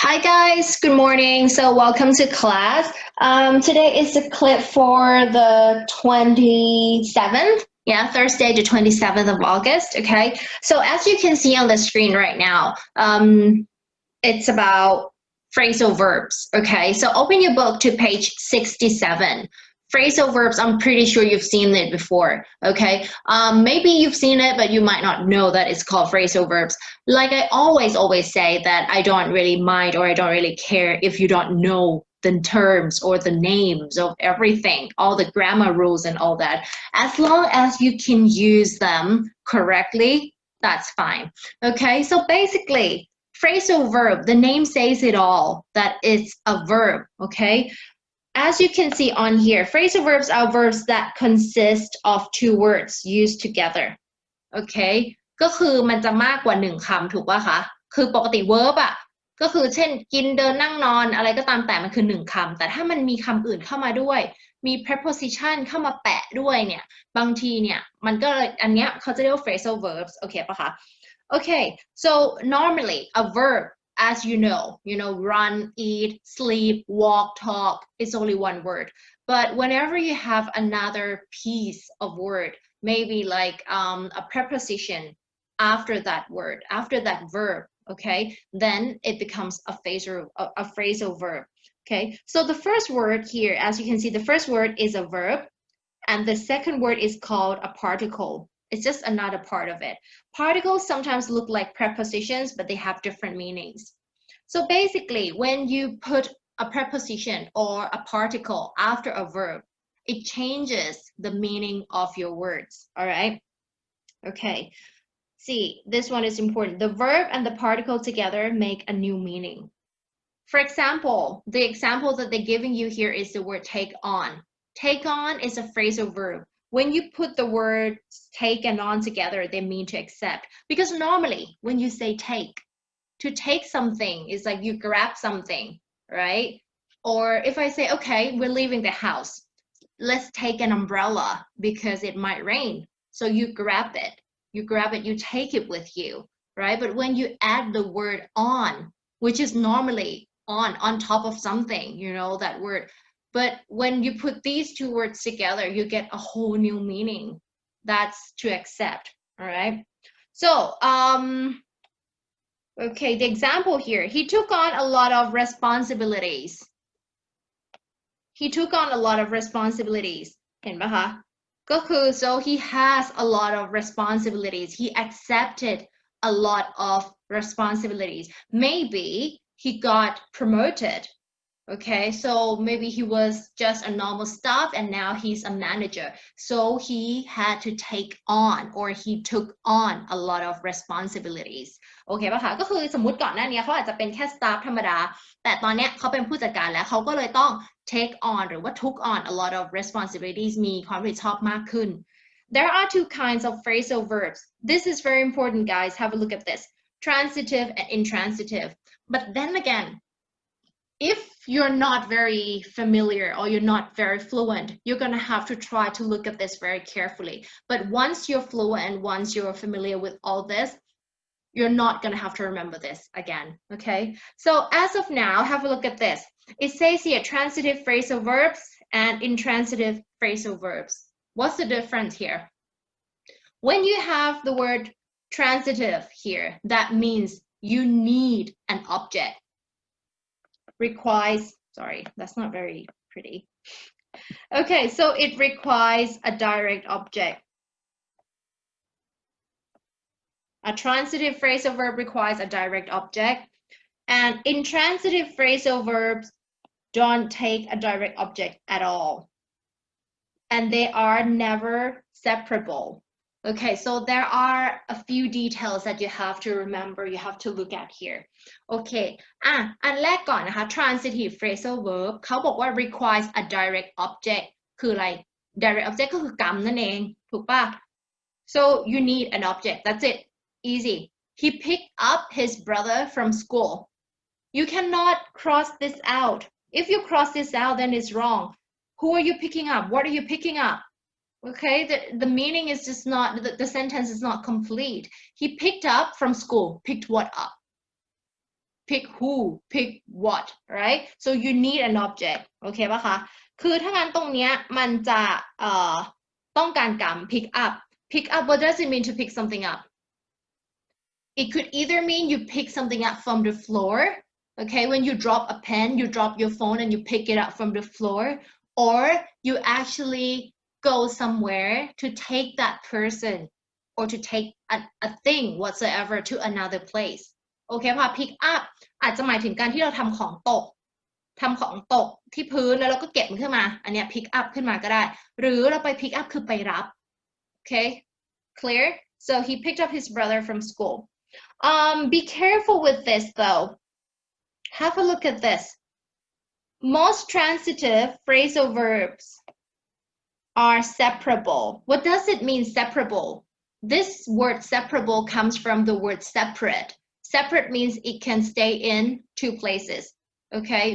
Hi guys, good morning. So welcome to class. Today is the clip for the 27th. Yeah, Thursday, the 27th of August. Okay. So as you can see on the screen right now, it's about phrasal verbs. Okay. So open your book to page 67. Phrasal verbs, I'm pretty sure you've seen it before. Okay. Maybe you've seen it, but you might not know that it's called phrasal verbs. Like I always say that I don't really mind or I don't really care if you don't know the terms or the names of everything, all the grammar rules and all that. As long as you can use them correctly, that's fine. Okay. So basically, phrasal verb, the name says it all, that it's a verb. Okay. As you can see on here, phrasal verbs are verbs that consist of two words used together. Okay ก็คือมันจะมากกว่าหนึ่งคำถูกป่ะคะคือปกติ verb อ่ะก็คือเช่นกินเดินนั่งนอนอะไรก็ตามแต่มันคือหนึ่งคำแต่ถ้ามันมีคำอื่นเข้ามาด้วยมี preposition เข้ามาแปะด้วยเนี่ยบางทีเนี่ยมันก็อันเนี้ยเขาจะเรียกว่า phrasal verbs โอเคป่ะคะ Okay, so normally a verb, as you know, run, eat, sleep, walk, talk, it's only one word. But whenever you have another piece of word, maybe like a preposition after that word, after that verb, okay, then it becomes a phrasal verb. Okay, so the first word here, as you can see, the first word is a verb, and the second word is called a particle. It's just another part of it. Particles sometimes look like prepositions, but they have different meanings. So basically, when you put a preposition or a particle after a verb, it changes the meaning of your words, all right? Okay, see, this one is important. The verb and the particle together make a new meaning. For example, the example that they're giving you here is the word take on. Take on is a phrasal verb. When you put the words take and on together, they mean to accept. Because normally, when you say take, to take something is like you grab something, right? Or if I say, okay, we're leaving the house, let's take an umbrella because it might rain. So you grab it, you take it with you, right? But when you add the word on, which is normally on top of something, you know, that word. But when you put these two words together, you get a whole new meaning. That's to accept, all right? So, okay, the example here, he took on a lot of responsibilities. He took on a lot of responsibilities. เห็นปะคะก็คือ so he has a lot of responsibilities. He accepted a lot of responsibilities. Maybe he got promoted. Okay, so maybe he was just a normal staff and now he's a manager. So he had to take on or he took on a lot of responsibilities. โอเคป่ะคะก็คือสมมุติก่อนหน้านี้เขาอาจจะเป็นแค่ staff ธรรมดาแต่ตอนนี้เขาเป็นผู้จัดการแล้วเขาก็เลยต้อง take on หรือว่า took on a lot of responsibilities มีความรับผิดชอบมากขึ้น There are two kinds of phrasal verbs. This is very important, guys. Have a look at this. Transitive and intransitive. But then again, if you're not very familiar or you're not very fluent, you're going to have to try to look at this very carefully. But once you're fluent and once you're familiar with all this, you're not going to have to remember this again, okay? So as of now, have a look at this. It says here transitive phrasal verbs and intransitive phrasal verbs. What's the difference here? When you have the word transitive here, that means you need an object. Requires, sorry, that's not very pretty. Okay, so it requires a direct object. A transitive phrasal verb requires a direct object, and intransitive phrasal verbs don't take a direct object at all, and they are never separable. Okay, so there are a few details that you have to remember, you have to look at here. Okay, อันแรกก่อนนะคะ transitive phrasal verb เขาบอกว่า requires a direct object คืออะไร direct object ก็คือกรรมนั่นเองถูกป่ะ so you need an object, that's it, easy. He picked up his brother from school. You cannot cross this out. If you cross this out, then it's wrong. Who are you picking up? What are you picking up? Okay, the meaning is just not, the sentence is not complete. He picked up from school. Picked what up? pick who, pick what, right? So you need an object โอเคป่ะคะคือถ้างั้นตรงเนี้ยมันจะต้องการกรรม pick up pick up what does it mean to pick something up it could either mean you pick something up from the floor okay when you drop a pen you drop your phone and you pick it up from the floor or you actually go somewhere to take that person or to take a thing whatsoever to another place โอเคพอ pick up อาจจะหมายถึงการที่เราทำของตกที่พื้นแล้วเราก็เก็บมันขึ้นมาอันเนี้ย pick up ขึ้นมาก็ได้หรือเราไป pick up คือไปรับ okay clear so he picked up his brother from school be careful with this though have a look at this most transitive phrasal verbs are separable what does it mean separable this word separable comes from the word separate means it can stay in two places okay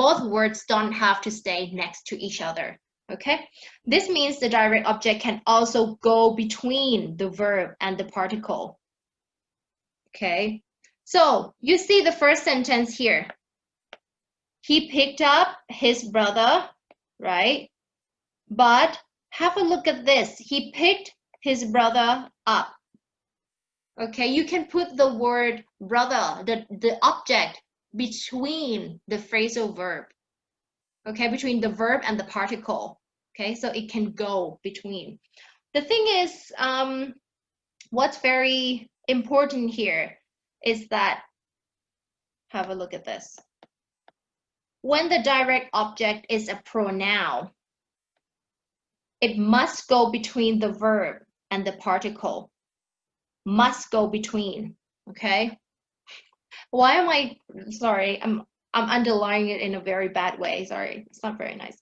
both words don't have to stay next to each other okay this means the direct object can also go between the verb and the particle okay so you see the first sentence here he picked up his brother right but have a look at this he picked his brother up okay you can put the word brother the object between the phrasal verb okay between the verb and the particle okay so it can go between the thing is what's very important here is that have a look at this when the direct object is a pronoun it must go between the verb and the particle must go between okay why am I sorry I'm underlining it in a very bad way sorry it's not very nice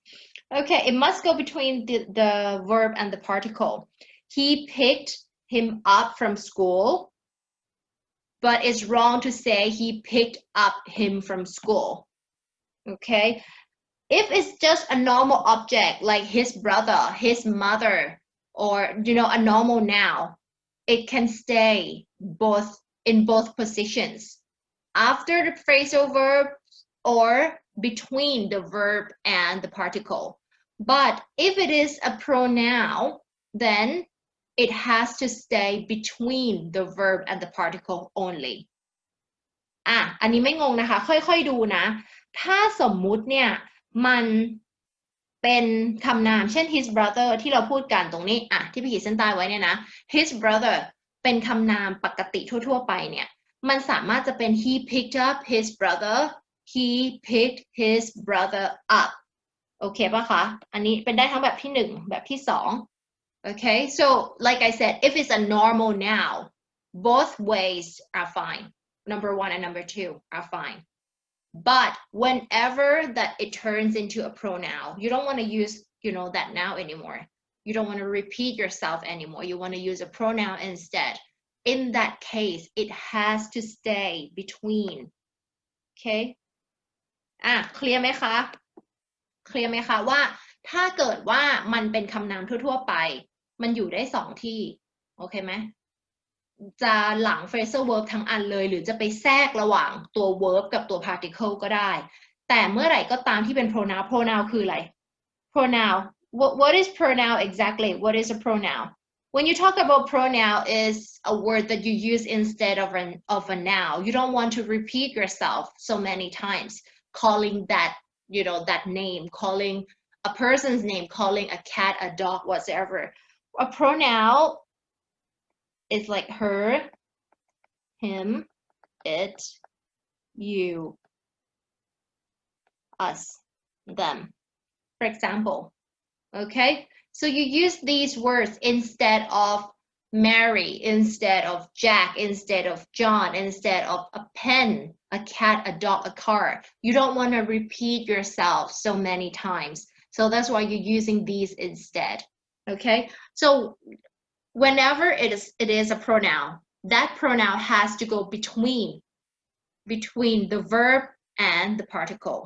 okay it must go between the verb and the particle he picked him up from school but it's wrong to say he picked up him from school okay if it's just a normal object like his brother his mother or a normal noun it can stay in both positions after the phrasal verb or between the verb and the particle but if it is a pronoun then it has to stay between the verb and the particle only อันนี้ไม่งงนะคะค่อยๆดูนะถ้าสมมุติเนี่ยมันเป็นคำนามเช่น his brother ที่เราพูดกันตรงนี้ที่พี่ขีดเส้นใต้ไว้เนี่ยนะ his brother เป็นคำนามปกติทั่วๆไปเนี่ยมันสามารถจะเป็น he picked up his brother he picked his brother up โอเคป่ะคะอันนี้เป็นได้ทั้งแบบที่1แบบที่2 okay so like I said if it's a normal noun both ways are fine number 1 and number 2 are fine but whenever that it turns into a pronoun you don't want to use that noun anymore you don't want to repeat yourself anymore you want to use a pronoun instead in that case it has to stay between okay เคลียร์ไหมคะว่าถ้าเกิดว่ามันเป็นคำนามทั่วๆไปมันอยู่ได้2ที่โอเคไหมจะหลัง phrasal verb ทั้งอันเลยหรือจะไปแทรกระหว่างตัว verb กับตัว particle ก็ได้แต่เมื่อไหร่ก็ตามที่เป็น pronoun คืออะไร pronoun what is pronoun exactly what is a pronoun when you talk about pronoun is a word that you use instead of a noun you don't want to repeat yourself so many times calling that that name calling a person's name calling a cat a dog whatever a pronoun is like her him it you us them for example okay so you use these words instead of Mary instead of Jack instead of John instead of a pen a cat a dog a car you don't want to repeat yourself so many times so that's why you're using these instead okay so whenever it is a pronoun that pronoun has to go between the verb and the particle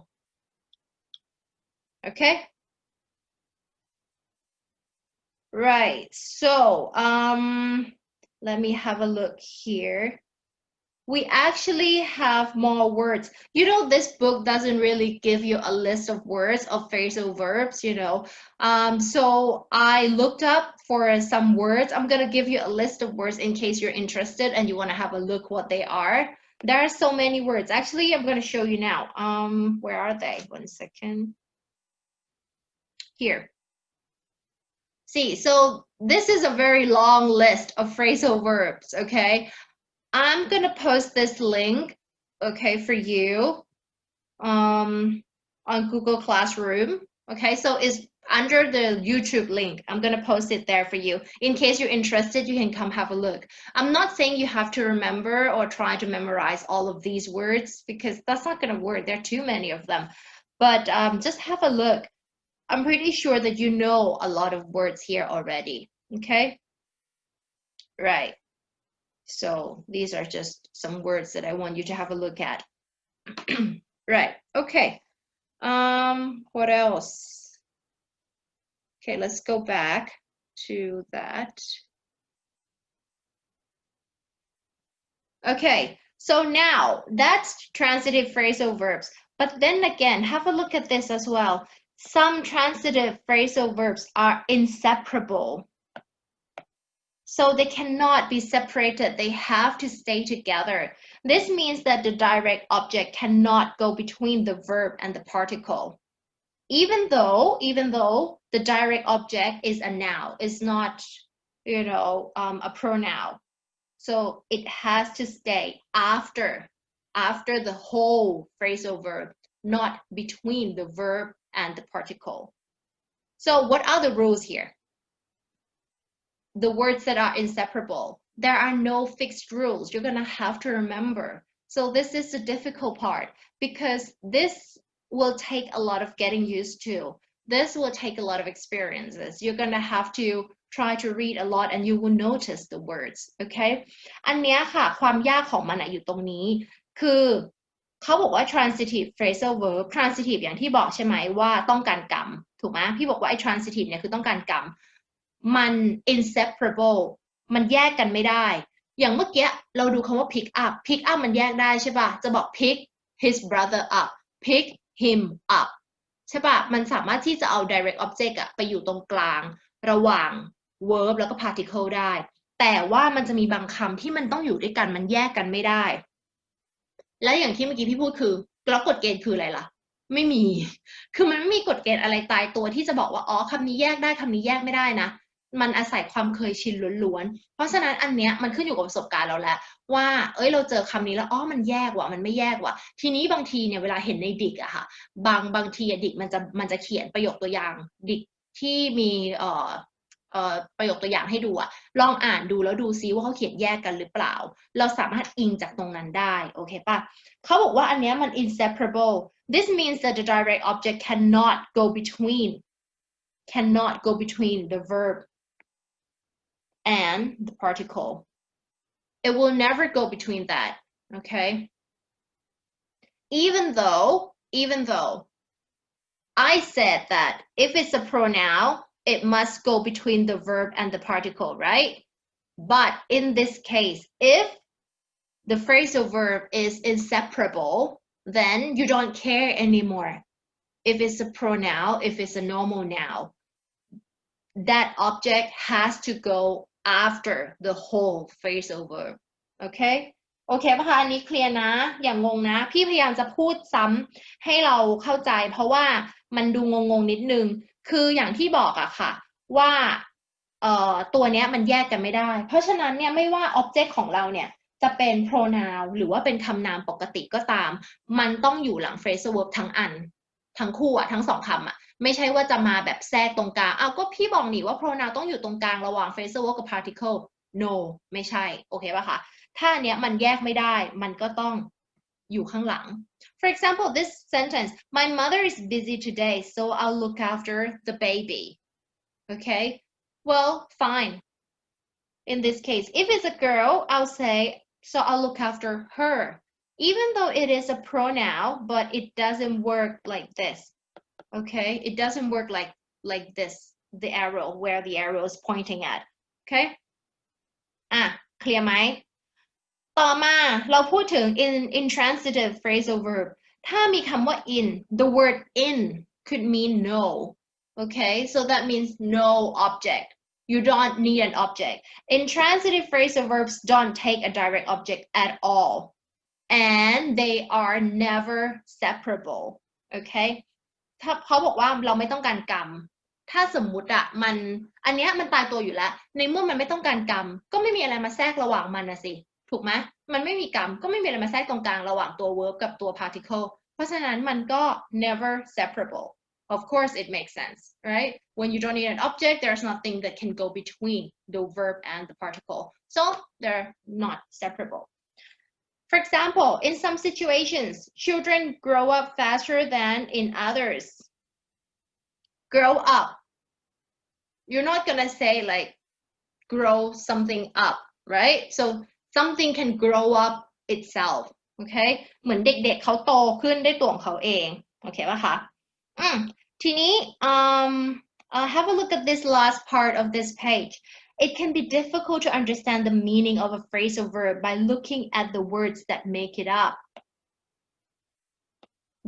okay right so let me have a look here we actually have more words. You know, this book doesn't really give you a list of words of phrasal verbs, you know. So I looked up for some words. I'm gonna give you a list of words in case you're interested and you want to have a look what they are. There are so many words. Actually, I'm gonna show you now. Where are they? 1 second. Here. See, so this is a very long list of phrasal verbs, okay? I'm gonna post this link, okay, for you on Google Classroom. Okay, so it's under the YouTube link. I'm gonna post it there for you. In case you're interested, you can come have a look. I'm not saying you have to remember or try to memorize all of these words because that's not gonna work. There are too many of them. But just have a look. I'm pretty sure that you know a lot of words here already. Okay, right. So these are just some words that I want you to have a look at. Right, okay. What else? Okay, let's go back to that. Okay, so now that's transitive phrasal verbs. But then again, have a look at this as well. Some transitive phrasal verbs are inseparable. So they cannot be separated. They have to stay together. This means that the direct object cannot go between the verb and the particle. Even though the direct object is a noun, is not, you know, a pronoun. So it has to stay after the whole phrasal verb, not between the verb and the particle. So what are the rules here? The words that are inseparable. There are no fixed rules. You're gonna have to remember. So this is the difficult part because this will take a lot of getting used to. This will take a lot of experiences. You're gonna have to try to read a lot and you will notice the words, okay? อันเนี้ยค่ะความยากของมันอยู่ตรงนี้คือเขาบอกว่า transitive phrasal verb transitive อย่างที่บอกใช่ไหมว่าต้องการกรรมถูกไหมพี่บอกว่าไอ้ transitive เนี่ยคือต้องการกรรมมัน inseparable มันแยกกันไม่ได้อย่างเมื่อกี้เราดูคำว่า pick up มันแยกได้ใช่ป่ะจะบอก pick his brother up pick him up ใช่ป่ะมันสามารถที่จะเอา direct object ไปอยู่ตรงกลางระหว่าง verb แล้วก็ particle ได้แต่ว่ามันจะมีบางคำที่มันต้องอยู่ด้วยกันมันแยกกันไม่ได้และอย่างที่เมื่อกี้พี่พูดคือแล้วกฎเกณฑ์คืออะไรล่ะไม่มีคือมันไม่มีกฎเกณฑ์อะไรตายตัวที่จะบอกว่าอ๋อคำนี้แยกได้คำนี้แยกไม่ได้นะมันอาศัยความเคยชินล้วนๆเพราะฉะนั้นอันเนี้ยมันขึ้นอยู่กับประสบการณ์เราแล้วว่าเราเจอคำนี้แล้วอ๋อมันแยกว่ะมันไม่แยกว่ะทีนี้บางทีเนี่ยเวลาเห็นในดิกอะค่ะบางทีดิกมันจะเขียนประโยคตัวอย่างดิกที่มีประโยคตัวอย่างให้ดูอะลองอ่านดูแล้วดูซิว่าเขาเขียนแยกกันหรือเปล่าเราสามารถอิงจากตรงนั้นได้โอเคป่ะเขาบอกว่าอันเนี้ยมัน inseparable this means that the direct object cannot go between the verb and the particle it will never go between that okay even though I said that if it's a pronoun it must go between the verb and the particle, right? But in this case, if the phrasal verb is inseparable, then you don't care anymore. If it's a pronoun, if it's a normal noun, that object has to go after the whole phrasal verb. Okay? โอเคป่ะคะอันนี้เคลียร์นะอย่างงงนะพี่พยายามจะพูดซ้ำให้เราเข้าใจเพราะว่ามันดูงงๆนิดนึงคืออย่างที่บอกอะค่ะว่าตัวเนี้ยมันแยกกันไม่ได้เพราะฉะนั้นเนี่ยไม่ว่า object ของเราเนี่ยจะเป็น pronoun หรือว่าเป็นคำนามปกติก็ตามมันต้องอยู่หลัง phrasal verb ทั้งอันทั้งคู่อะทั้งสองคำอะไม่ใช่ว่าจะมาแบบแทรกตรงกลางก็พี่บอกนี่ว่า pronoun ต้องอยู่ตรงกลางระหว่าง phrasal verb กับ particle no ไม่ใช่โอเคป่ะคะถ้าเนี้ยมันแยกไม่ได้มันก็ต้องอยู่ข้างหลัง For example this sentence my mother is busy today so I'll look after the baby okay well fine in this case if it's a girl I'll say so I'll look after her even though it is a pronoun but it doesn't work like this okay it doesn't work like this the arrow where the arrow is pointing at okay เคลียร์ไหม ต่อมาเราพูดถึง intransitive phrasal verb ถ้ามีคำว่า in the word in could mean no okay so that means no object you don't need an object intransitive phrasal verbs don't take a direct object at all and they are never separable okay ถ้าเขาบอกว่าเราไม่ต้องการกรรมถ้าสมมุติอะอันเนี้ยมันตายตัวอยู่แล้วในเมื่อมันไม่ต้องการกรรมก็ไม่มีอะไรมาแทรกระหว่างมันนะสิถูกไหมมันไม่มีกรรมก็ไม่มีอะไรมาแทรกตรงกลางระหว่างตัว verb กับตัว particle เพราะฉะนั้นมันก็ never separable of course it makes sense right when you don't need an object there's nothing that can go between the verb and the particle so they're not separable for example in some situations children grow up faster than in others grow up you're not gonna say like grow something up right so something can grow up itself okay เหมือนเด็กๆเขาโตขึ้นได้ตัวของเขาเองโอเคป่ะคะทีนี้have a look at this last part of this page it can be difficult to understand the meaning of a phrasal verb by looking at the words that make it up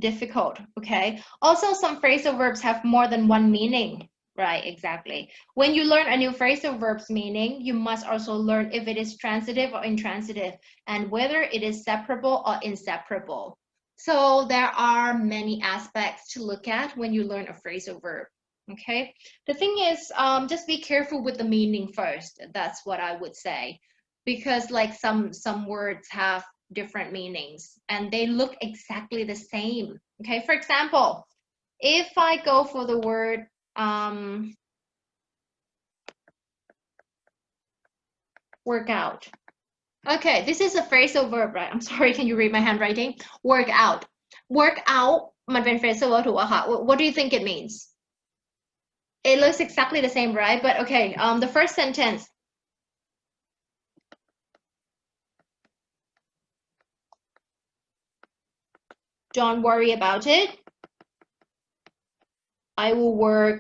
difficult okay also some phrasal verbs have more than one meaning right exactly when you learn a new phrasal verb's meaning you must also learn if it is transitive or intransitive and whether it is separable or inseparable so there are many aspects to look at when you learn a phrasal verb okay the thing is just be careful with the meaning first that's what I would say because like some words have different meanings and they look exactly the same okay for example if I go for the word workout okay this is a phrasal verb right I'm sorry can you read my handwriting work out มันเป็น phrasal verb ถูกป่ะคะ what do you think it means it looks exactly the same right but okay the first sentence don't worry about it I will work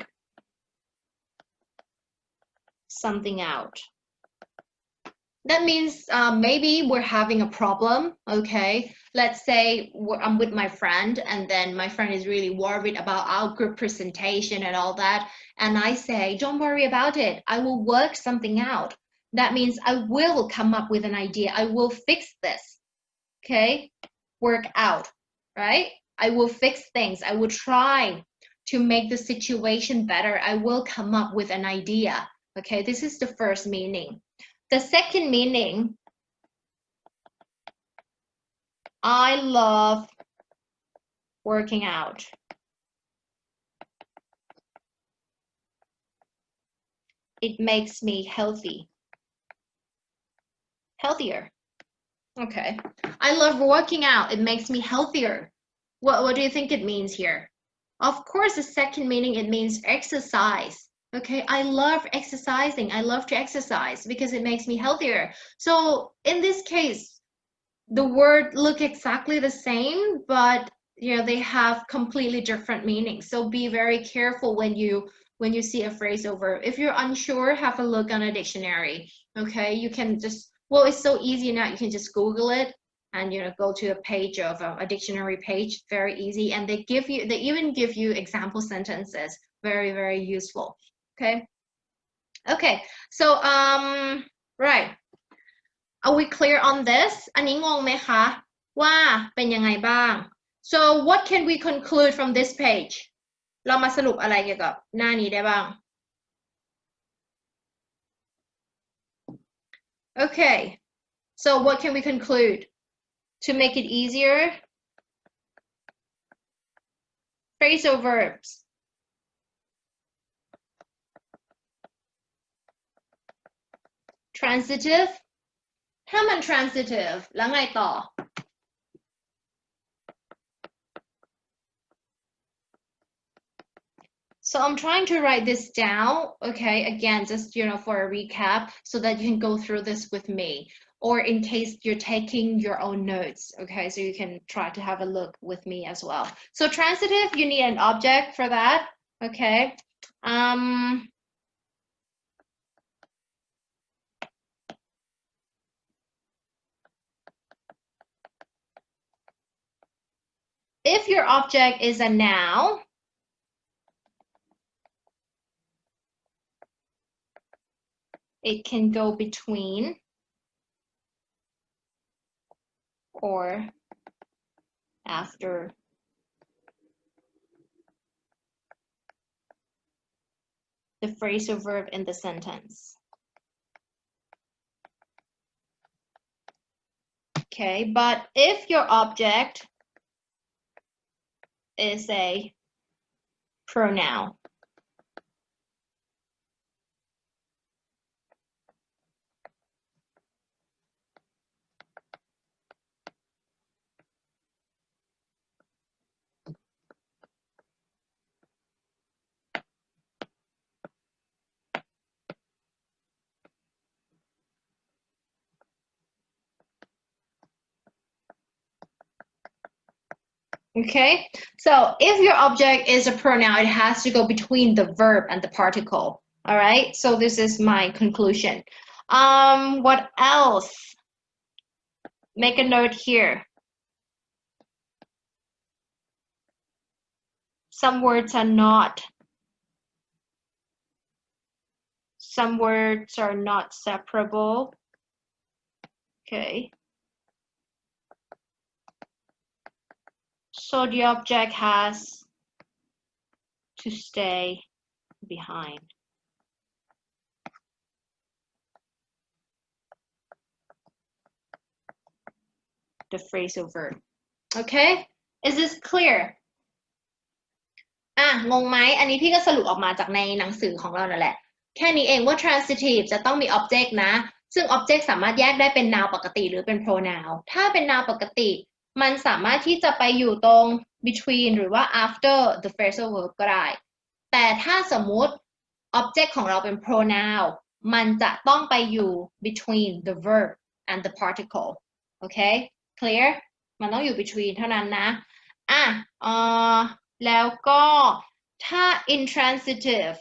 something out that means maybe we're having a problem okay let's say I'm with my friend and then my friend is really worried about our group presentation and all that and I say don't worry about it I will work something out that means I will come up with an idea I will fix this okay work out right I will fix things I will try to make the situation better I will come up with an idea okay this is the first meaning the second meaning I love working out it makes me healthier okay I love working out it makes me healthier what do you think it means here of course the second meaning it means exercise okay I love exercising I love to exercise because it makes me healthier so in this case the word look exactly the same but you know they have completely different meanings so be very careful when you see a phrasal verb if you're unsure have a look on a dictionary okay you can just well it's so easy now you can just Google it and you know go to a page of a dictionary page very easy and they even give you example sentences very very useful okay so right are we clear on this อันนี้งงไหมคะว่าเป็นยังไงบ้าง so what can we conclude from this page เรามาสรุปอะไรเกี่ยวกับหน้านี้ได้บ้าง okay so what can we conclude to make it easier phrasal verbs transitive ถ้ามัน transitive แล้วไงต่อ so I'm trying to write this down okay again just you know for a recap so that you can go through this with me or in case you're taking your own notes okay so you can try to have a look with me as well so transitive you need an object for that okay if your object is a noun, it can go between or after the phrasal verb in the sentence. Okay, but if your object is a pronoun, okay, so if your object is a pronoun, it has to go between the verb and the particle. All right, so this is my conclusion. What else? Make a note here. Some words are not. Some words are not separable. Okay. So the object has to stay behind. The phrasal verb. Okay? Is this clear? งงไหมอันนี้พี่ก็สรุปออกมาจากในหนังสือของเรานั่นแหละแค่นี้เองว่า transitive จะต้องมี object นะซึ่ง object สามารถแยกได้เป็น noun ปกติหรือเป็น pronoun ถ้าเป็น noun ปกติมันสามารถที่จะไปอยู่ตรง between หรือว่า after the phrasal verb ก็ได้แต่ถ้าสมมุติ object ของเราเป็น pronoun มันจะต้องไปอยู่ between the verb and the particle โอเค clear มันต้องอยู่ between เท่านั้นนะแล้วก็ถ้า intransitive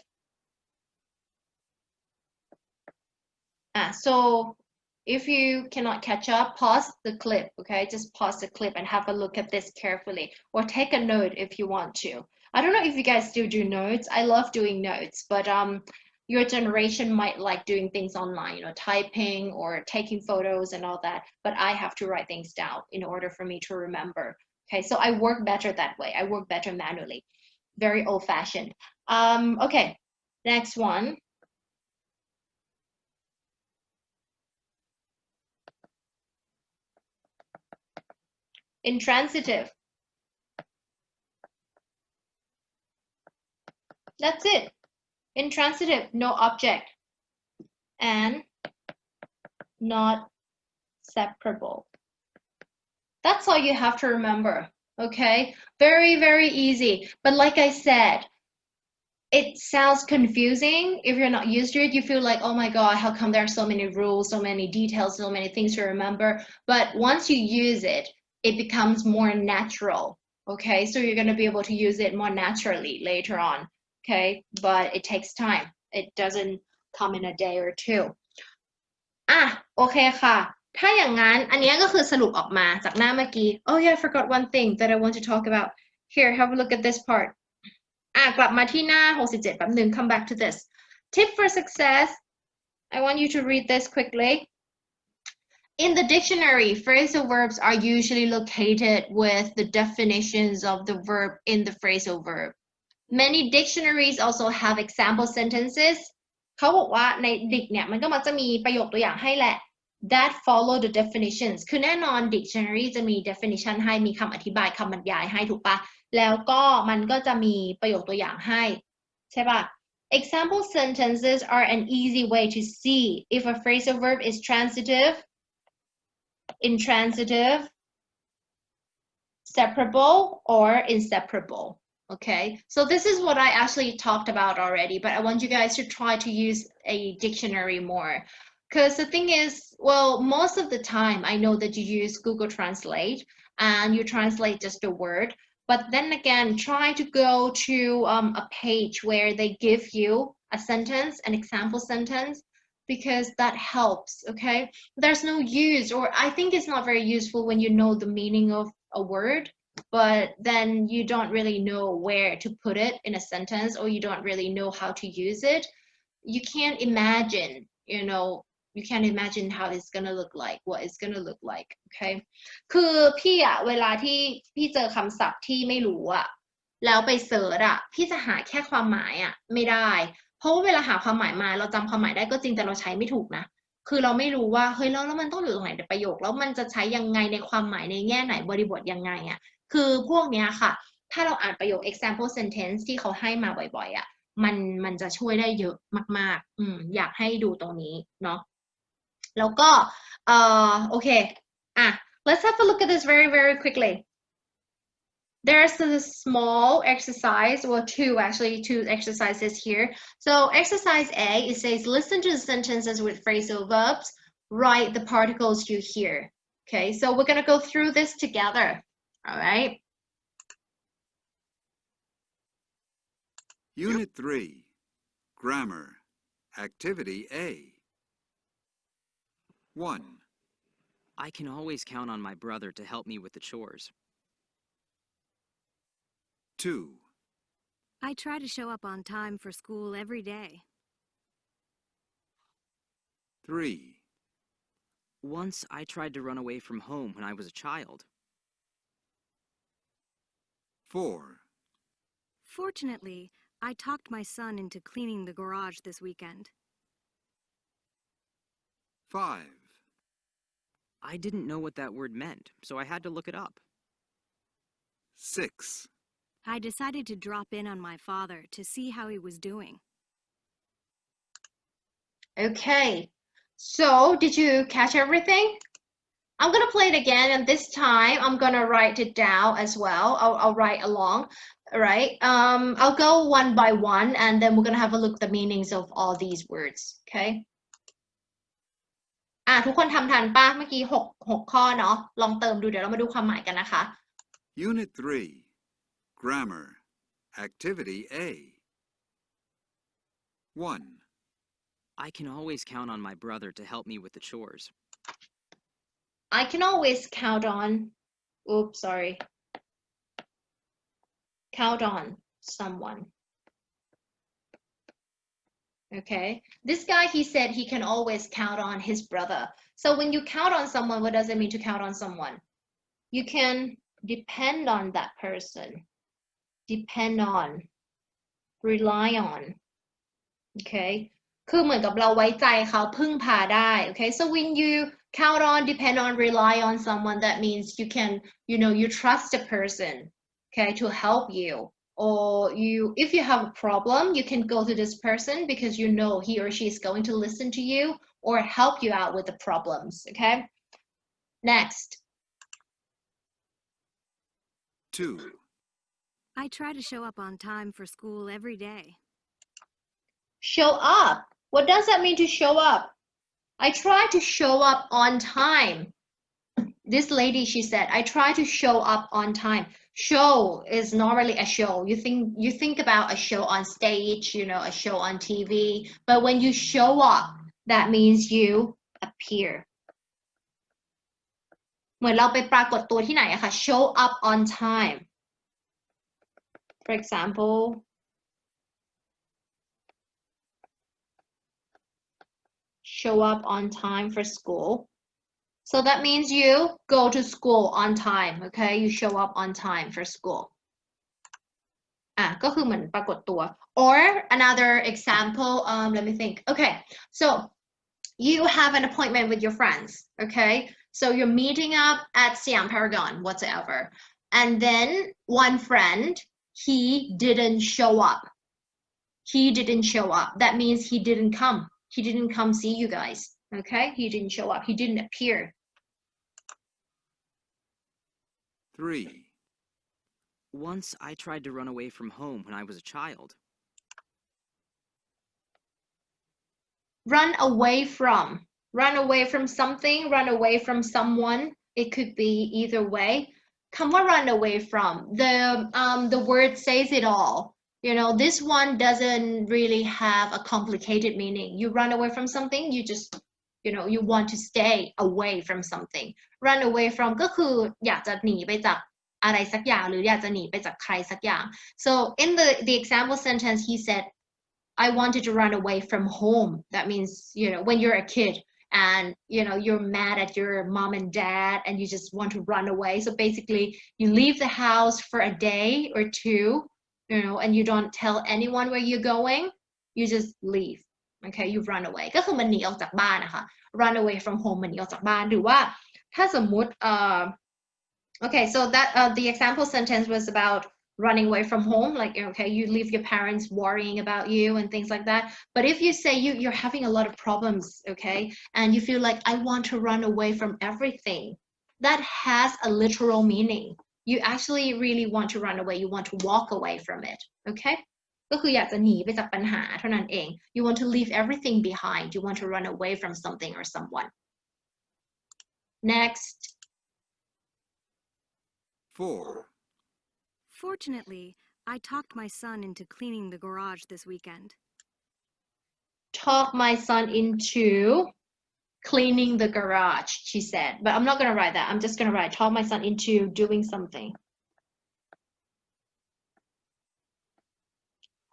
so if you cannot catch up, pause the clip, okay? Just pause the clip and have a look at this carefully or take a note if you want to. I don't know if you guys still do notes. I love doing notes, but your generation might like doing things online, you know, typing or taking photos and all that, but I have to write things down in order for me to remember. Okay, so I work better that way. I work better manually. Very old-fashioned. Okay, next one. Intransitive. That's it. Intransitive, no object. And not separable. That's all you have to remember. Okay? Very, very easy. But like I said, it sounds confusing. If you're not used to it, you feel like, oh my God, how come there are so many rules, so many details, so many things to remember? But once you use it, it becomes more natural. Okay? So you're going to be able to use it more naturally later on. Okay? But it takes time. It doesn't come in a day or two. โอเคค่ะถ้าอย่างนั้นอันนี้ก็คือสรุปออกมาจากหน้าเมื่อกี้ Oh yeah, I forgot one thing that I want to talk about. Here, have a look at this part. กลับมาที่หน้า67แป๊บนึง come back to this. Tip for success. I want you to read this quickly. In the dictionary, phrasal verbs are usually located with the definitions of the verb in the phrasal verb. Many dictionaries also have example sentences. เขาบอกว่าใน dic เนี่ยมันก็มักจะมีประโยคตัวอย่างให้แหละ that follow the definitions คือแน่นอน dictionary จะมี definition ให้มีคำอธิบายคำบรรยายให้ถูกปะแล้วก็มันก็จะมีประโยคตัวอย่างให้ใช่ปะ Example sentences are an easy way to see if a phrasal verb is transitive, intransitive, separable, or inseparable. Okay, so this is what I actually talked about already, but I want you guys to try to use a dictionary more. Because the thing is, well, most of the time I know that you use Google Translate and you translate just a word. But then again, try to go to a page where they give you a sentence, an example sentence, because that helps, okay? There's no use, or I think it's not very useful when you know the meaning of a word but then you don't really know where to put it in a sentence, or you don't really know how to use it. You can't imagine, you can't imagine how it's gonna look like, what it's gonna look like. Okay คือพี่อะเวลาที่พี่เจอคำศัพท์ที่ไม่รู้อะแล้วไปเสิร์ชอะพี่จะหาแค่ความหมายอะไม่ได้เพราะว่าเวลาหาความหมายมาเราจำความหมายได้ก็จริงแต่เราใช้ไม่ถูกนะคือเราไม่รู้ว่าเฮ้ยแล้วมันต้องอยู่ตรงไหนในประโยคแล้วมันจะใช้ยังไงในความหมายในแง่ไหนบริบทยังไงอะคือพวกเนี้ยค่ะถ้าเราอ่านประโยค example sentence ที่เขาให้มาบ่อยๆอะมันจะช่วยได้เยอะมากๆอยากให้ดูตรงนี้เนาะแล้วก็โอเคlet's have a look at this very very quickly. There's a small exercise, well, two exercises here. So exercise A, it says listen to the sentences with phrasal verbs, write the particles you hear. Okay, so we're going to go through this together. All right. Unit 3, Grammar, Activity A. 1. I can always count on my brother to help me with the chores. 2. I try to show up on time for school every day. 3. Once I tried to run away from home when I was a child. 4. Fortunately, I talked my son into cleaning the garage this weekend. 5. I didn't know what that word meant, so I had to look it up. 6. I decided to drop in on my father to see how he was doing. Okay, so did you catch everything? I'm gonna play it again, and this time I'm gonna write it down as well. I'll write along. All right. I'll go one by one, and then we're gonna have a look at the meanings of all these words. Okay. ทุกคนทำทันป่ะเมื่อกี้6ข้อเนาะลองเติมดูเดี๋ยวเรามาดูความหมายกันนะคะ Unit 3, Grammar, Activity A. 1. I can always count on my brother to help me with the chores. I can always count on someone. Okay, this guy, he said he can always count on his brother. So when you count on someone, what does it mean to count on someone? You can depend on that person, depend on, rely on. Okay, คือเหมือนกับเราไว้ใจเขาพึ่งพาได้ Okay, so when you count on, depend on, rely on someone, that means you can, you trust a person, okay, to help you. Or if you have a problem, you can go to this person because you know he or she is going to listen to you or help you out with the problems. Okay, next. 2. I try to show up on time for school every day. Show up. What does that mean to show up? I try to show up on time. This lady, she said, I try to show up on time. Show is normally a show. You think about a show on stage, a show on TV. But when you show up, that means you appear. เหมือนเราไปปรากฏตัวที่ไหนอะค่ะ show up on time. For example, show up on time for school. So that means you go to school on time, okay? You show up on time for school. ก็คือเหมือนปรากฏตัว Or another example, let me think. Okay, so you have an appointment with your friends, okay? So you're meeting up at Siam Paragon, whatsoever. And then one friend, he didn't show up. He didn't show up. That means he didn't come. He didn't come see you guys, okay? He didn't show up. He didn't appear. 3. Once I tried to run away from home when I was a child. Run away from. Run away from something, run away from someone. It could be either way. คำว่า run away from, the word says it all. This one doesn't really have a complicated meaning. You run away from something, you just, you want to stay away from something. Run away from ก็คืออยากจะหนีไปจาก อะไรสักอย่างหรืออยากจะหนีไปจากใครสักอย่าง so in the example sentence he said I wanted to run away from home that means when you're a kid and you're mad at your mom and dad and you just want to run away so basically you leave the house for a day or two and you don't tell anyone where you're going you just leave okay you run away ก็คือมันหนีออกจากบ้านนะคะ run away from home มันหนีออกจากบ้านหรือว่าถ้าสมมุติ okay so that the example sentence was about running away from home like okay you leave your parents worrying about you and things like that but if you say you're having a lot of problems okay and you feel like I want to run away from everything that has a literal meaning you actually really want to run away you want to walk away from it okay ก็คืออยากจะหนีไปจากปัญหาเท่านั้นเอง you want to leave everything behind you want to run away from something or someone next 4, Fortunately, I talked my son into cleaning the garage this weekend. talk my son into cleaning the garage she said but I'm not going to write that I'm just going to write talk my son into doing something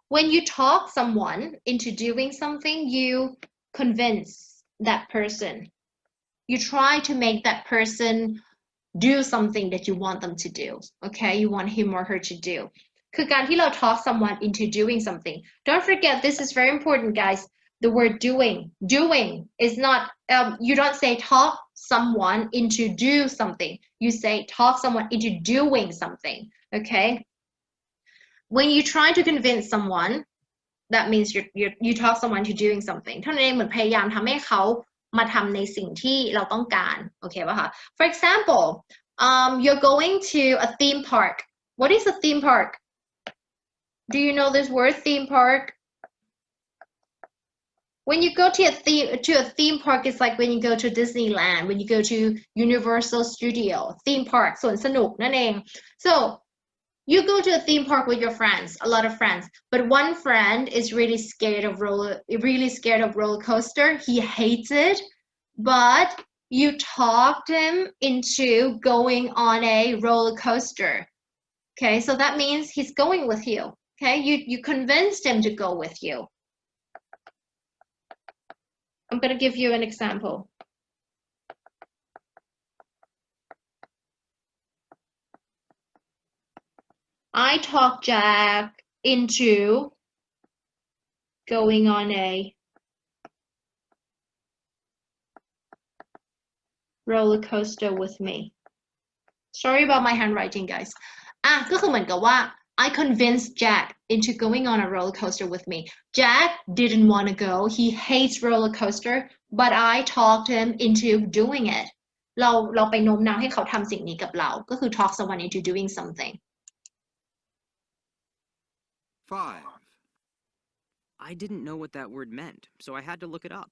when you talk someone into doing something you convince that person you try to make that person do something that you want them to do okay you want him or her to do คือการที่เรา talk someone into doing something don't forget this is very important guys the word doing is not you don't say talk someone into do something you say talk someone into doing something okay when you try to convince someone that means you talk someone to doing something เท่านั้นเองเหมือนพยายามทำให้เขามาทำในสิ่งที่เราต้องการโอเคป่ะคะ for example you're going to a theme park what is a theme park do you know this word theme park when you go to a theme park it's like when you go to Disneyland when you go to Universal Studio theme park สวนสนุกนั่นเอง so you go to a theme park with your friends a lot of friends but one friend is really scared of roller coaster he hates it but you talked him into going on a roller coaster okay so that means he's going with you okay you convinced him to go with you I'm going to give you an example I talked Jack into going on a roller coaster with me. Sorry about my handwriting, guys. ก็คือเหมือนกับว่า I convinced Jack into going on a roller coaster with me. Jack didn't want to go. He hates roller coaster, but I talked him into doing it. เราไปโน้มน้าวให้เขาทำสิ่งนี้กับเราก็คือ talk someone into doing something. 5, I didn't know what that word meant, so I had to look it up.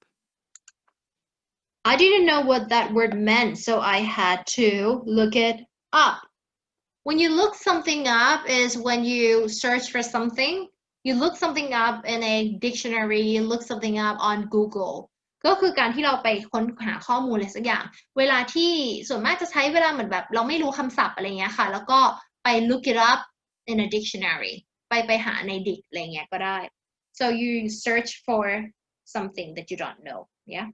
I didn't know what that word meant, so I had to look it up. When you look something up is when you search for something. You look something up in a dictionary, you look something up on Google. ก็คือการที่เราไปค้นหาข้อมูลอะไรสักอย่าง เวลาที่ส่วนมากจะใช้เวลาเหมือนแบบเราไม่รู้คำศัพท์อะไรเงี้ยค่ะ แล้วก็ไป look it up in a dictionary. ไปหาใน dic อะไรเงี้ยก็ได้ so you search for something that you don't know yeah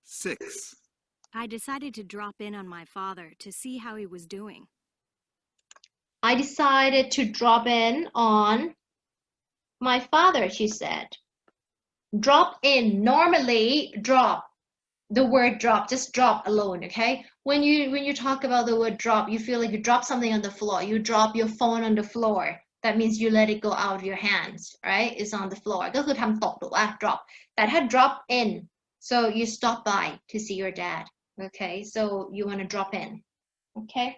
6, I decided to drop in on my father to see how he was doing. I decided to drop in on my father she said drop in normally drop the word drop just drop alone okay when you talk about the word drop you feel like you drop something on the floor you drop your phone on the floor that means you let it go out of your hands right it's on the floor ก็คือทำตกหรือว่า drop แต่ถ้า drop in so you stop by to see your dad okay so you want to drop in okay